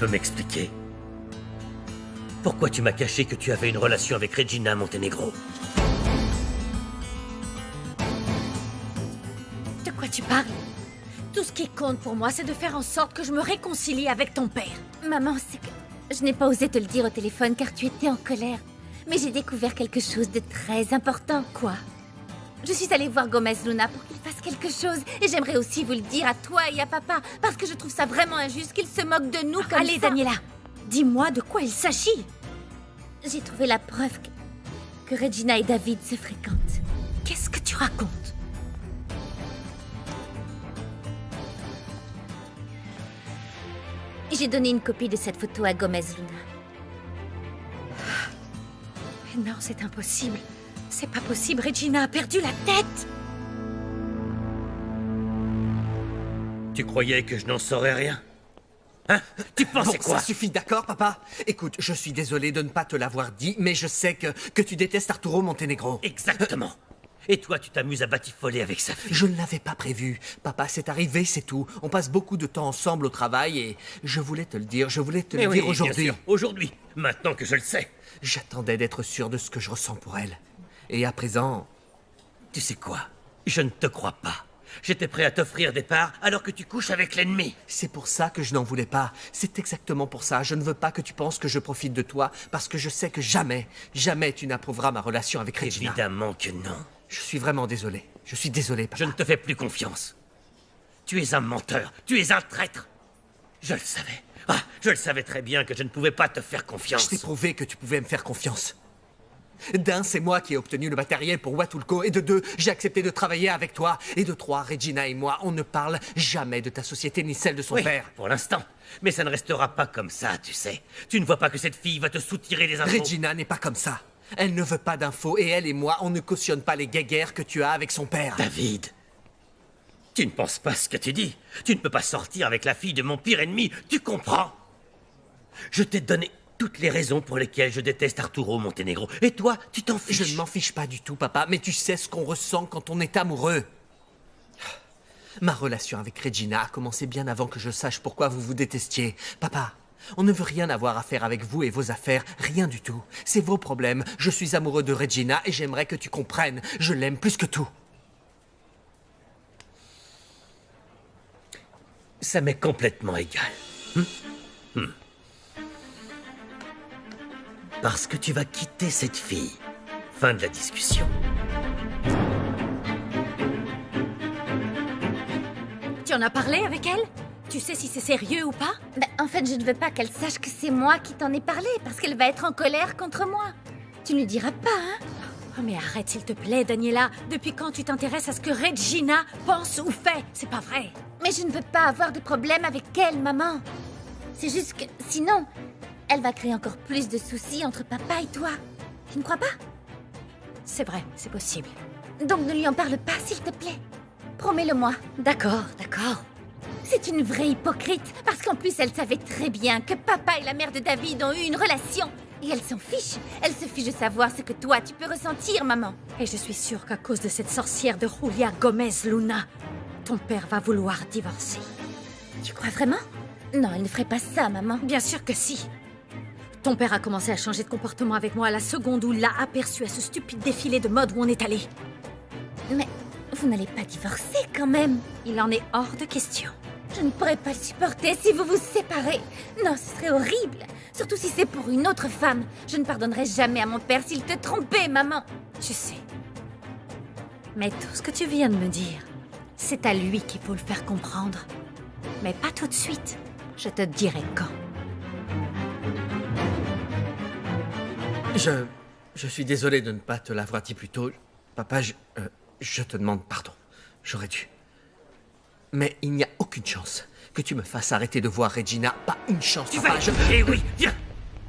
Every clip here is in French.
peux m'expliquer? Pourquoi tu m'as caché que tu avais une relation avec Regina Montenegro? De quoi tu parles? Tout ce qui compte pour moi, c'est de faire en sorte que je me réconcilie avec ton père. Maman, c'est que je n'ai pas osé te le dire au téléphone car tu étais en colère. Mais j'ai découvert quelque chose de très important. Quoi? Je suis allée voir Gomez Luna pour qu'il fasse quelque chose. Et j'aimerais aussi vous le dire à toi et à papa. Parce que je trouve ça vraiment injuste qu'il se moque de nous comme Allez, ça. Daniela, dis-moi de quoi il s'agit. J'ai trouvé la preuve que Regina et David se fréquentent. Qu'est-ce que tu racontes? J'ai donné une copie de cette photo à Gomez Luna. Non, c'est impossible. C'est pas possible, Regina a perdu la tête. Tu croyais que je n'en saurais rien? Hein? Tu pensais quoi? Ça suffit, d'accord, papa? Écoute, je suis désolé de ne pas te l'avoir dit, mais je sais que tu détestes Arturo Montenegro. Exactement. Et toi, tu t'amuses à batifoler avec sa fille. Je ne l'avais pas prévu. Papa, c'est arrivé, c'est tout. On passe beaucoup de temps ensemble au travail et je voulais te le dire, dire aujourd'hui. Aujourd'hui, maintenant que je le sais. J'attendais d'être sûr de ce que je ressens pour elle. Et à présent... Tu sais quoi? Je ne te crois pas. J'étais prêt à t'offrir des parts alors que tu couches avec l'ennemi. C'est pour ça que je n'en voulais pas. C'est exactement pour ça. Je ne veux pas que tu penses que je profite de toi parce que je sais que jamais tu n'approuveras ma relation avec Regina. Évidemment que non. Je suis vraiment désolé. Je suis désolé, papa. Je ne te fais plus confiance. Tu es un menteur. Tu es un traître. Je le savais. Ah, je le savais très bien que je ne pouvais pas te faire confiance. Je t'ai prouvé que tu pouvais me faire confiance. D'un, c'est moi qui ai obtenu le matériel pour Huatulco. Et de deux, j'ai accepté de travailler avec toi. Et de trois, Regina et moi, on ne parle jamais de ta société ni celle de son père. Pour l'instant. Mais ça ne restera pas comme ça, tu sais. Tu ne vois pas que cette fille va te soutirer des infos. Regina n'est pas comme ça. Elle ne veut pas d'infos et elle et moi, on ne cautionne pas les guéguerres que tu as avec son père. David, tu ne penses pas ce que tu dis. Tu ne peux pas sortir avec la fille de mon pire ennemi. Tu comprends? Je t'ai donné toutes les raisons pour lesquelles je déteste Arturo Montenegro. Et toi, tu t'en fiches. Je ne m'en fiche pas du tout, papa, mais tu sais ce qu'on ressent quand on est amoureux. Ma relation avec Regina a commencé bien avant que je sache pourquoi vous vous détestiez. Papa, on ne veut rien avoir à faire avec vous et vos affaires, rien du tout. C'est vos problèmes. Je suis amoureux de Regina et j'aimerais que tu comprennes. Je l'aime plus que tout. Ça m'est complètement égal. Parce que tu vas quitter cette fille. Fin de la discussion. Tu en as parlé avec elle? Tu sais si c'est sérieux ou pas? En fait, je ne veux pas qu'elle sache que c'est moi qui t'en ai parlé, parce qu'elle va être en colère contre moi. Tu ne lui diras pas, hein? Oh, mais arrête, s'il te plaît, Daniela. Depuis quand tu t'intéresses à ce que Regina pense ou fait? C'est pas vrai. Mais je ne veux pas avoir de problème avec elle, maman. C'est juste que, sinon, elle va créer encore plus de soucis entre papa et toi. Tu ne crois pas? C'est vrai, c'est possible. Donc ne lui en parle pas, s'il te plaît. Promets-le-moi. D'accord, d'accord. C'est une vraie hypocrite, parce qu'en plus elle savait très bien que papa et la mère de David ont eu une relation. Et elle s'en fiche. Elle se fiche de savoir ce que toi tu peux ressentir, maman. Et je suis sûre qu'à cause de cette sorcière de Julia Gomez Luna, ton père va vouloir divorcer. Tu crois vraiment? Non, elle ne ferait pas ça, maman. Bien sûr que si. Ton père a commencé à changer de comportement avec moi à la seconde où il l'a aperçu à ce stupide défilé de mode où on est allé. Mais vous n'allez pas divorcer quand même. Il en est hors de question. Je ne pourrais pas le supporter si vous vous séparez. Non, ce serait horrible. Surtout si c'est pour une autre femme. Je ne pardonnerai jamais à mon père s'il te trompait, maman. Je sais. Mais tout ce que tu viens de me dire, c'est à lui qu'il faut le faire comprendre. Mais pas tout de suite. Je te dirai quand. Je suis désolé de ne pas te l'avoir dit plus tôt. Papa, je te demande pardon. J'aurais dû. Mais il n'y a aucune chance que tu me fasses arrêter de voir Regina. Pas une chance, papa. Eh oui, viens.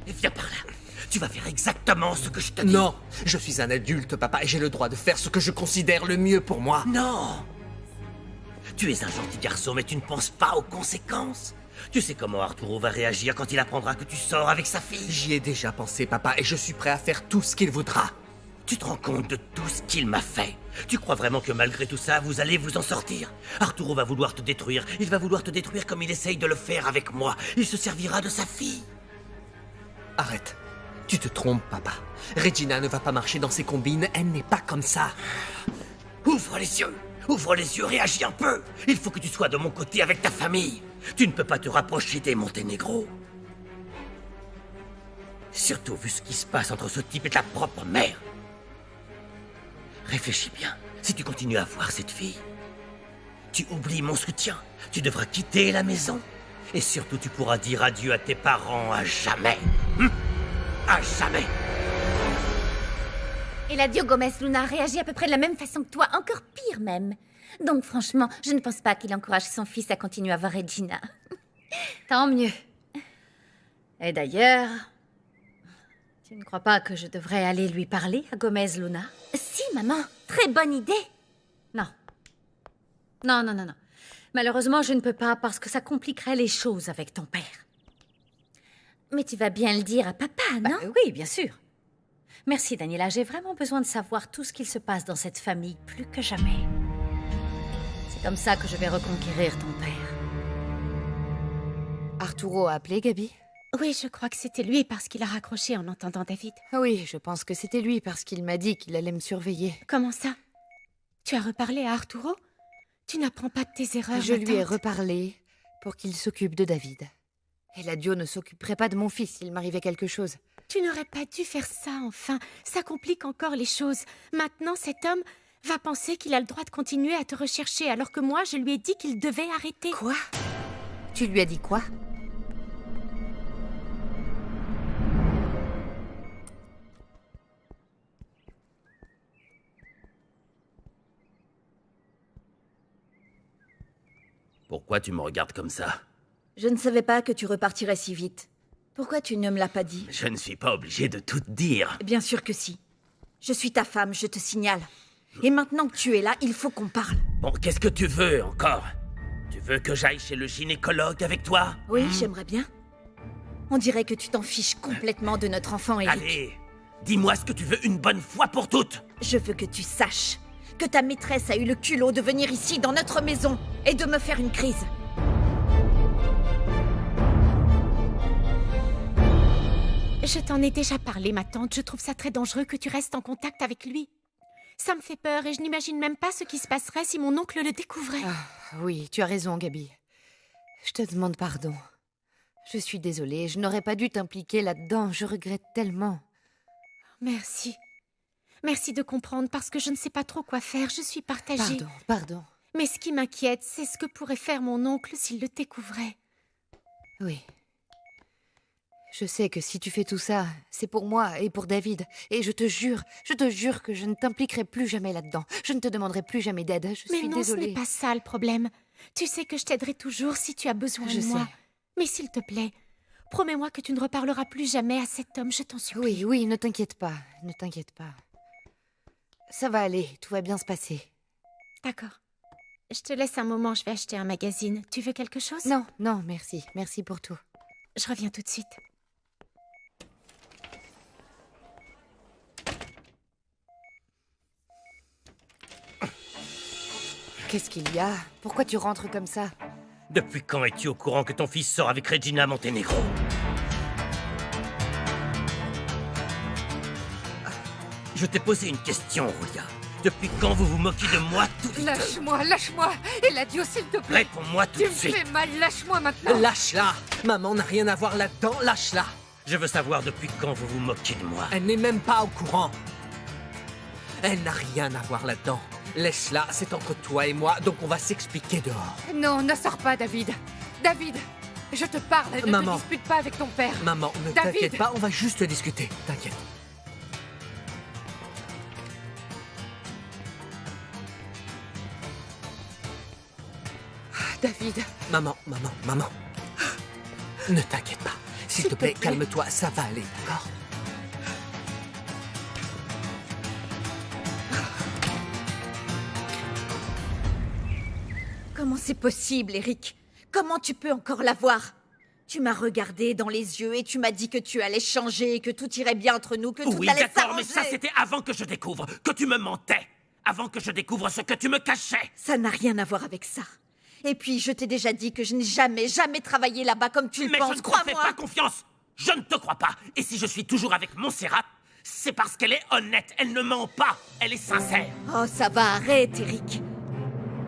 Viens par là. Tu vas faire exactement ce que je te dis. Non, je suis un adulte, papa, et j'ai le droit de faire ce que je considère le mieux pour moi. Non. Tu es un gentil garçon, mais tu ne penses pas aux conséquences. Tu sais comment Arturo va réagir quand il apprendra que tu sors avec sa fille. J'y ai déjà pensé, papa, et je suis prêt à faire tout ce qu'il voudra. Tu te rends compte de tout ce qu'il m'a fait? Tu crois vraiment que malgré tout ça, vous allez vous en sortir? Arturo va vouloir te détruire. Il va vouloir te détruire comme il essaye de le faire avec moi. Il se servira de sa fille. Arrête. Tu te trompes, papa. Regina ne va pas marcher dans ses combines. Elle n'est pas comme ça. Ouvre les yeux. Ouvre les yeux, réagis un peu. Il faut que tu sois de mon côté avec ta famille. Tu ne peux pas te rapprocher des Monténégro. Surtout vu ce qui se passe entre ce type et ta propre mère. Réfléchis bien. Si tu continues à voir cette fille, tu oublies mon soutien. Tu devras quitter la maison. Et surtout, tu pourras dire adieu à tes parents à jamais. À jamais. Eladio Gomez Luna réagit à peu près de la même façon que toi, encore pire même. Donc franchement, je ne pense pas qu'il encourage son fils à continuer à voir Regina. Tant mieux. Et d'ailleurs, tu ne crois pas que je devrais aller lui parler à Gomez Luna? Si, maman, très bonne idée. Non. Non. Malheureusement, je ne peux pas parce que ça compliquerait les choses avec ton père. Mais tu vas bien le dire à papa, non? Oui, bien sûr. Merci, Daniela. J'ai vraiment besoin de savoir tout ce qu'il se passe dans cette famille, plus que jamais. C'est comme ça que je vais reconquérir ton père. Arturo a appelé Gabi? Oui, je crois que c'était lui parce qu'il a raccroché en entendant David. Oui, je pense que c'était lui parce qu'il m'a dit qu'il allait me surveiller. Comment ça? Tu as reparlé à Arturo? Tu n'apprends pas de tes erreurs, Je ma lui ai tante. reparlé pour qu'il s'occupe de David. Eladio ne s'occuperait pas de mon fils s'il m'arrivait quelque chose. Tu n'aurais pas dû faire ça, enfin. Ça complique encore les choses. Maintenant, cet homme va penser qu'il a le droit de continuer à te rechercher, alors que moi, je lui ai dit qu'il devait arrêter. Quoi? Tu lui as dit quoi? Pourquoi tu me regardes comme ça? Je ne savais pas que tu repartirais si vite. Pourquoi tu ne me l'as pas dit? Je ne suis pas obligé de tout te dire. Bien sûr que si. Je suis ta femme, je te signale. Et maintenant que tu es là, il faut qu'on parle. Bon, qu'est-ce que tu veux encore? Tu veux que j'aille chez le gynécologue avec toi? Oui, j'aimerais bien. On dirait que tu t'en fiches complètement de notre enfant, Eric. Allez, dis-moi ce que tu veux une bonne fois pour toutes. Je veux que tu saches que ta maîtresse a eu le culot de venir ici, dans notre maison, et de me faire une crise. Je t'en ai déjà parlé, ma tante. Je trouve ça très dangereux que tu restes en contact avec lui. Ça me fait peur et je n'imagine même pas ce qui se passerait si mon oncle le découvrait. Ah, oui, tu as raison, Gabi. Je te demande pardon. Je suis désolée, je n'aurais pas dû t'impliquer là-dedans. Je regrette tellement. Merci. Merci de comprendre parce que je ne sais pas trop quoi faire. Je suis partagée. Pardon. Mais ce qui m'inquiète, c'est ce que pourrait faire mon oncle s'il le découvrait. Oui. Je sais que si tu fais tout ça, c'est pour moi et pour David. Et je te jure que je ne t'impliquerai plus jamais là-dedans. Je ne te demanderai plus jamais d'aide. Je suis Mais non, désolée. ce n'est pas ça le problème. Tu sais que je t'aiderai toujours si tu as besoin Je de moi. sais. Mais s'il te plaît, promets-moi que tu ne reparleras plus jamais à cet homme, je t'en supplie. Oui, ne t'inquiète pas. Ne t'inquiète pas. Ça va aller, tout va bien se passer. D'accord. Je te laisse un moment, je vais acheter un magazine. Tu veux quelque chose? Non, merci. Merci pour tout. Je reviens tout de suite. Qu'est-ce qu'il y a? Pourquoi tu rentres comme ça? Depuis quand es-tu au courant que ton fils sort avec Regina Monténégro? Je t'ai posé une question, Julia. Depuis quand vous vous moquez de moi toutes les deux? Lâche-moi! Eladio, s'il te plaît! Réponds-moi tout de suite. mal, lâche-moi maintenant! Lâche-la! Maman n'a rien à voir là-dedans, lâche-la! Je veux savoir depuis quand vous vous moquez de moi. Elle n'est même pas au courant. Elle n'a rien à voir là-dedans. Laisse-la, c'est entre toi et moi, donc on va s'expliquer dehors. Non, ne sors pas, David! David! Je te parle, ne Maman. te dispute pas avec ton père! Maman, ne David. t'inquiète pas, on va juste discuter. T'inquiète. David! Maman. Ne t'inquiète pas. S'il te plaît, calme-toi, ça va aller, d'accord? Comment c'est possible, Eric? Comment tu peux encore la voir? Tu m'as regardé dans les yeux et tu m'as dit que tu allais changer, que tout irait bien entre nous, que tout Oui, allait d'accord, mais s'arranger. ça c'était avant que je découvre que tu me mentais. Avant que je découvre ce que tu me cachais. Ça n'a rien à voir avec ça. Et puis, je t'ai déjà dit que je n'ai jamais travaillé là-bas comme tu le Mais je penses, ne te fais crois-moi. pas confiance. Je ne te crois pas. Et si je suis toujours avec Montserrat, c'est parce qu'elle est honnête. Elle ne ment pas. Elle est sincère. Oh, ça va, arrête, Eric.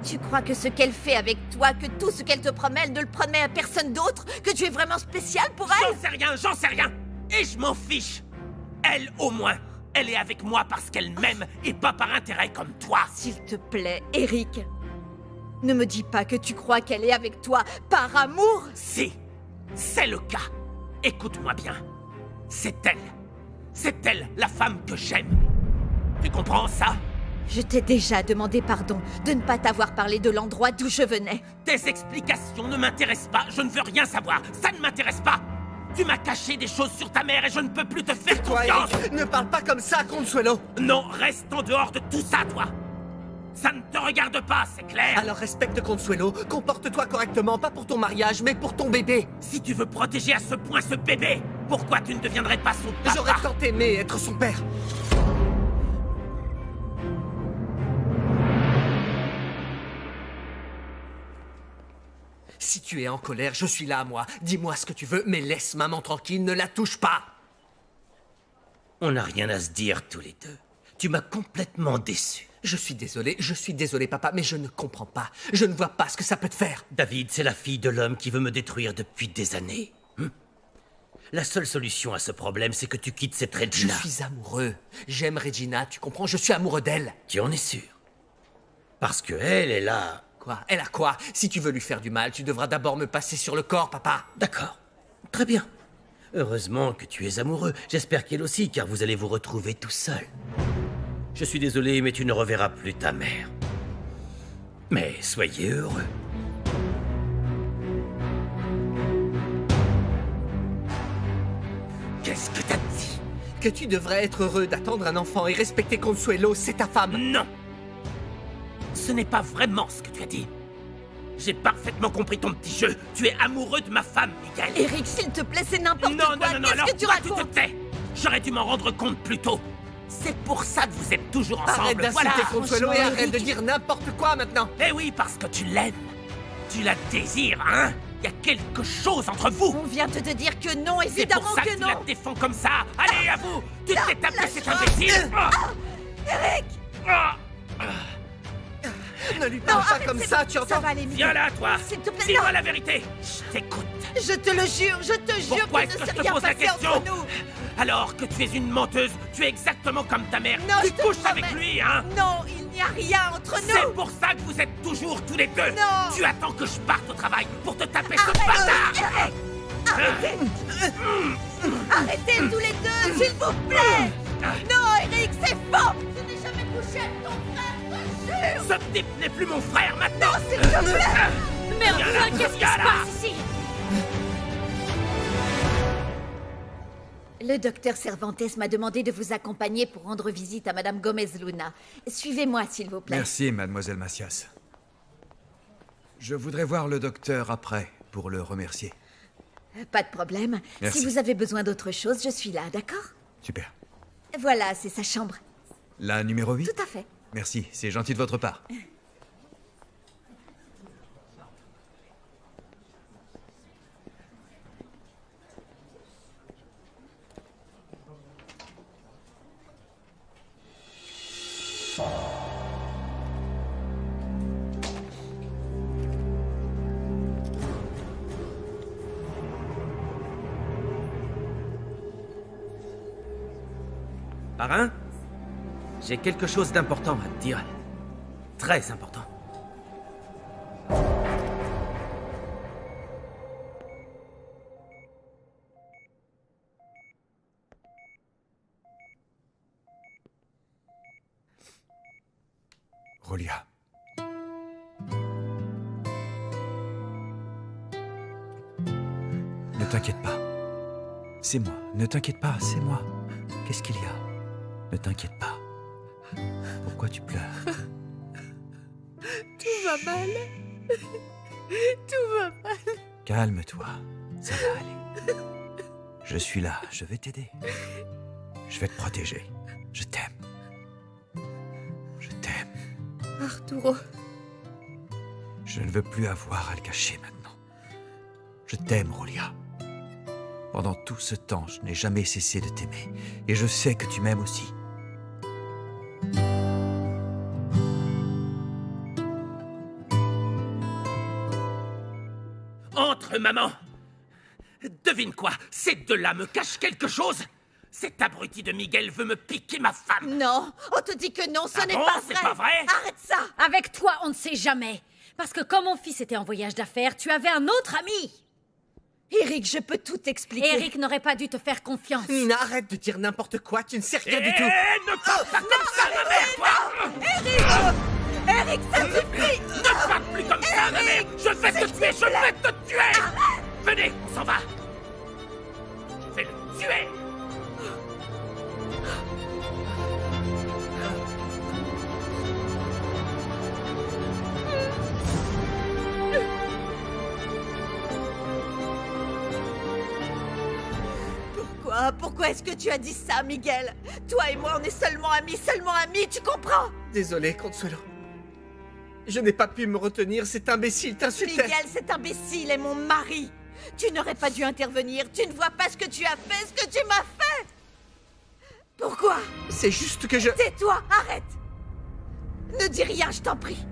Tu crois que ce qu'elle fait avec toi, que tout ce qu'elle te promet, elle ne le promet à personne d'autre? Que tu es vraiment spécial pour elle? J'en sais rien. Et je m'en fiche. Elle, au moins, elle est avec moi parce qu'elle m'aime et pas par intérêt comme toi. S'il te plaît, Eric, ne me dis pas que tu crois qu'elle est avec toi par amour. Si, c'est le cas. Écoute-moi bien. C'est elle. C'est elle, la femme que j'aime. Tu comprends ça? Je t'ai déjà demandé pardon de ne pas t'avoir parlé de l'endroit d'où je venais. Tes explications ne m'intéressent pas. Je ne veux rien savoir. Ça ne m'intéresse pas. Tu m'as caché des choses sur ta mère et je ne peux plus te faire Toi, confiance. Eric, ne parle pas comme ça, Consuelo. Non, reste en dehors de tout ça, toi. Ça ne te regarde pas, c'est clair. Alors respecte Consuelo, comporte-toi correctement, pas pour ton mariage, mais pour ton bébé. Si tu veux protéger à ce point ce bébé, pourquoi tu ne deviendrais pas son papa? J'aurais tant aimé être son père. Si tu es en colère, je suis là, moi. Dis-moi ce que tu veux, mais laisse maman tranquille, ne la touche pas. On n'a rien à se dire tous les deux. Tu m'as complètement déçu. Je suis désolé, papa, mais je ne comprends pas. Je ne vois pas ce que ça peut te faire. David, c'est la fille de l'homme qui veut me détruire depuis des années. La seule solution à ce problème, c'est que tu quittes cette Je Regina. suis amoureux. J'aime Regina, tu comprends? Je suis amoureux d'elle. Tu en es sûr? Parce que elle est là. Quoi? Elle a quoi? Si tu veux lui faire du mal, tu devras d'abord me passer sur le corps, papa. D'accord. Très bien. Heureusement que tu es amoureux. J'espère qu'elle aussi, car vous allez vous retrouver tout seul. Je suis désolé, mais tu ne reverras plus ta mère. Mais soyez heureux. Qu'est-ce que t'as dit? Que tu devrais être heureux d'attendre un enfant et respecter Consuelo, c'est ta femme. Non! Ce n'est pas vraiment ce que tu as dit. J'ai parfaitement compris ton petit jeu. Tu es amoureux de ma femme, Miguel. Eric, s'il te plaît, c'est n'importe quoi. Non, Qu'est-ce alors que tu toi, tu racontes? te tais. J'aurais dû m'en rendre compte plus tôt. C'est pour ça que vous êtes toujours ensemble. Arrête d'insulter Voilà. Consuelo et franchement, arrête de Eric. dire n'importe quoi maintenant. Eh oui, parce que tu l'aimes. Tu la désires, hein? Il y a quelque chose entre vous. On vient de te dire que non, C'est évidemment pour ça que que tu non. la défends comme ça. Allez, à vous. Tu t'es tapé cet imbécile. Eric! Ah. Ne lui parle pas arrête, comme c'est ça, bon, tu ça entends? va aller mieux. Viens là, toi. S'il te plaît, Dis-moi non. la vérité. Je t'écoute. Je te le jure, Pourquoi qu'il est-ce ne que s'est je te rien pose la passé question? entre nous. Alors que tu es une menteuse, tu es exactement comme ta mère. Non, tu je te couches promets. avec lui, hein? Non, il n'y a rien entre C'est nous. pour ça que vous êtes toujours tous les deux. Non. Tu attends que je parte au travail pour te taper ce Arrête, bâtard. Eric. Arrêtez tous les deux, s'il vous plaît. Non, Eric, c'est faux. Je n'ai jamais couché avec ton frère, je te jure. Ce type n'est plus mon frère maintenant. S'il te plaît. Mais Viens là, enfin, qu'est-ce qui viens se là. passe ici? Le docteur Cervantes m'a demandé de vous accompagner pour rendre visite à Madame Gomez Luna. Suivez-moi, s'il vous plaît. Merci, mademoiselle Macias. Je voudrais voir le docteur après, pour le remercier. Pas de problème. Merci. Si vous avez besoin d'autre chose, je suis là, d'accord? Super. Voilà, c'est sa chambre. La numéro 8? Tout à fait. Merci, c'est gentil de votre part. Parrain, j'ai quelque chose d'important à te dire. Très important. Rolia. Ne t'inquiète pas. C'est moi. Ne t'inquiète pas, c'est moi. Qu'est-ce qu'il y a? Ne t'inquiète pas. Pourquoi tu pleures? Tout va mal. Tout va mal. Calme-toi. Ça va aller. Je suis là, je vais t'aider. Je vais te protéger. Je t'aime. Je t'aime. Arturo, Je ne veux plus avoir à le cacher maintenant. Je t'aime, Rolia. Pendant tout ce temps, je n'ai jamais cessé de t'aimer. Et je sais que tu m'aimes aussi. Entre, maman! Devine quoi? Ces deux-là me cachent quelque chose! Cet abruti de Miguel veut me piquer ma femme! Non, on te dit que non, ce Ah n'est bon, pas c'est vrai. pas vrai? Arrête ça. Avec toi, on ne sait jamais. Parce que quand mon fils était en voyage d'affaires, tu avais un autre ami. Eric, je peux tout t'expliquer. Eric n'aurait pas dû te faire confiance. Nina, arrête de dire n'importe quoi, tu ne sais rien du tout. Ne parle pas comme ça, ma mère, toi! Eric, ça suffit. Ne parle plus comme ça, ma mère! Je vais te tuer, je vais te tuer! Venez, on s'en va! Je vais le tuer! Pourquoi est-ce que tu as dit ça, Miguel? Toi et moi, on est seulement amis, tu comprends? Désolé, Consuelo. Je n'ai pas pu me retenir, cet imbécile t'insultait. Miguel, cet imbécile est mon mari. Tu n'aurais pas dû intervenir, tu ne vois pas ce que tu as fait, ce que tu m'as fait. Pourquoi? C'est juste que je... Tais-toi, arrête. Ne dis rien, je t'en prie.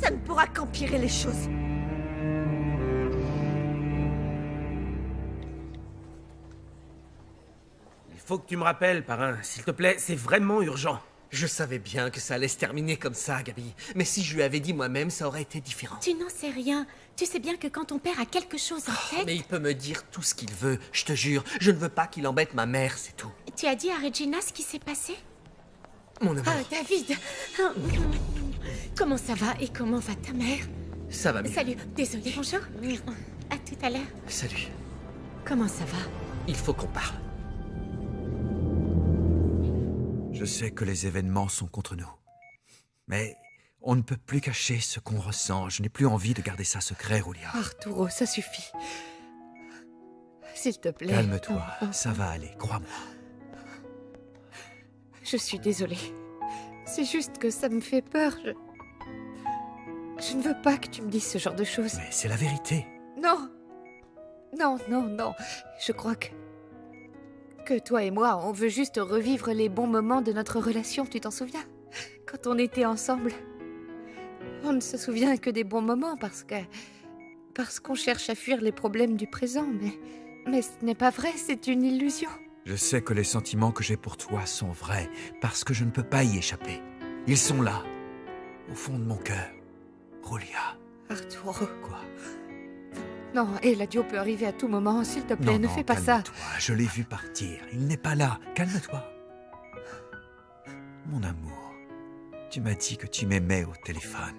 Ça ne pourra qu'empirer les choses. Il faut que tu me rappelles, parrain, s'il te plaît, c'est vraiment urgent. Je savais bien que ça allait se terminer comme ça, Gabi. Mais si je lui avais dit moi-même, ça aurait été différent. Tu n'en sais rien. Tu sais bien que quand ton père a quelque chose en tête... Mais il peut me dire tout ce qu'il veut, je te jure. Je ne veux pas qu'il embête ma mère, c'est tout. Tu as dit à Regina ce qui s'est passé? Mon amour, Ah, David. Comment ça va et comment va ta mère? ça va mieux. Salut, désolée. Bonjour. À tout à l'heure. Salut. Comment ça va? Il faut qu'on parle. Je sais que les événements sont contre nous. Mais on ne peut plus cacher ce qu'on ressent. Je n'ai plus envie de garder ça secret, Rolia. Arturo, ça suffit. S'il te plaît. Calme-toi, Oh, oh. ça va aller, crois-moi. Je suis désolée. C'est juste que ça me fait peur. Je ne veux pas que tu me dises ce genre de choses. Mais c'est la vérité. Non. Non, non, non. Je crois que toi et moi, on veut juste revivre les bons moments de notre relation, tu t'en souviens? Quand on était ensemble. On ne se souvient que des bons moments parce qu'on cherche à fuir les problèmes du présent, mais ce n'est pas vrai, c'est une illusion. Je sais que les sentiments que j'ai pour toi sont vrais, parce que je ne peux pas y échapper. Ils sont là, au fond de mon cœur. Rolia. Arturo. Quoi? Non, Eladio peut arriver à tout moment, s'il te plaît, Non, ne non, fais pas ça. calme-toi, je l'ai vu partir. Il n'est pas là. Calme-toi. Mon amour, tu m'as dit que tu m'aimais au téléphone.